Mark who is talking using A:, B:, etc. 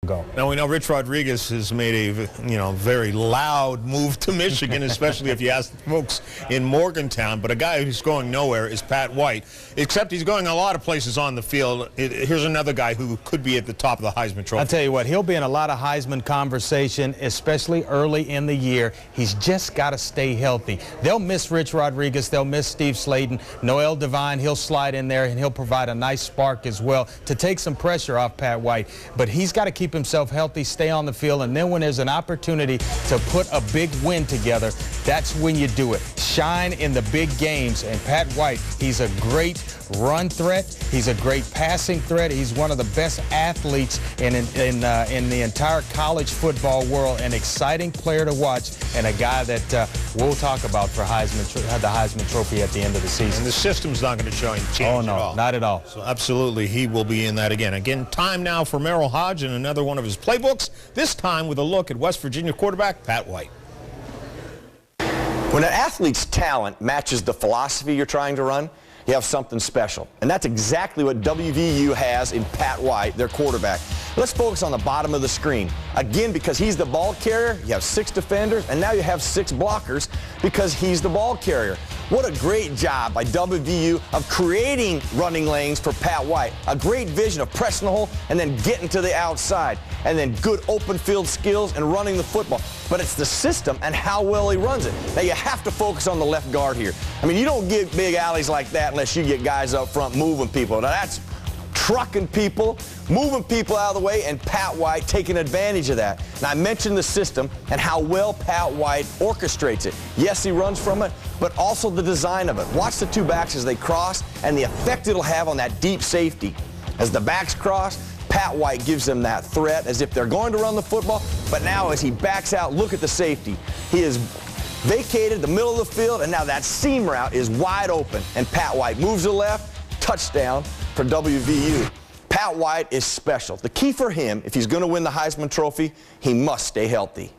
A: Go.
B: Now we know Rich Rodriguez has made a very loud move to Michigan, especially if you ask the folks in Morgantown. But a guy who's going nowhere is Pat White, except he's going a lot of places on the field. Here's another guy who could be at the top of the Heisman Trophy.
A: I'll tell you what, he'll be in a lot of Heisman conversation, especially early in the year. He's just got to stay healthy. They'll miss Rich Rodriguez. They'll miss Steve Slayton. Noel Devine, he'll slide in there, and he'll provide a nice spark as well to take some pressure off Pat White. But he's got to keep himself healthy, stay on the field, and then when there's an opportunity to put a big win together, that's when you do it. Shine in the big games. And Pat White, he's a great run threat. He's a great passing threat. He's one of the best athletes in the entire college football world. An exciting player to watch, and a guy that we'll talk about for the Heisman Trophy at the end of the season.
B: And the system's not going to change at all.
A: Oh, no, not at all.
B: So absolutely, he will be in that again. Again, time now for Merrill Hodge and another one of his playbooks, this time with a look at West Virginia quarterback Pat White.
C: When an athlete's talent matches the philosophy you're trying to run, you have something special. And that's exactly what WVU has in Pat White, their quarterback. Let's focus on the bottom of the screen. Again, because he's the ball carrier, you have 6 defenders, and now you have 6 blockers because he's the ball carrier. What a great job by WVU of creating running lanes for Pat White. A great vision of pressing the hole and then getting to the outside. And then good open field skills and running the football. But it's the system and how well he runs it. Now you have to focus on the left guard here. I mean, you don't get big alleys like that unless you get guys up front moving people. Now that's trucking people, moving people out of the way, and Pat White taking advantage of that. Now I mentioned the system and how well Pat White orchestrates it. Yes, he runs from it, but also the design of it. Watch the 2 backs as they cross and the effect it'll have on that deep safety. As the backs cross, Pat White gives them that threat as if they're going to run the football, but now as he backs out, look at the safety. He has vacated the middle of the field, and now that seam route is wide open, and Pat White moves to the left, touchdown for WVU. Pat White is special. The key for him, if he's going to win the Heisman Trophy, he must stay healthy.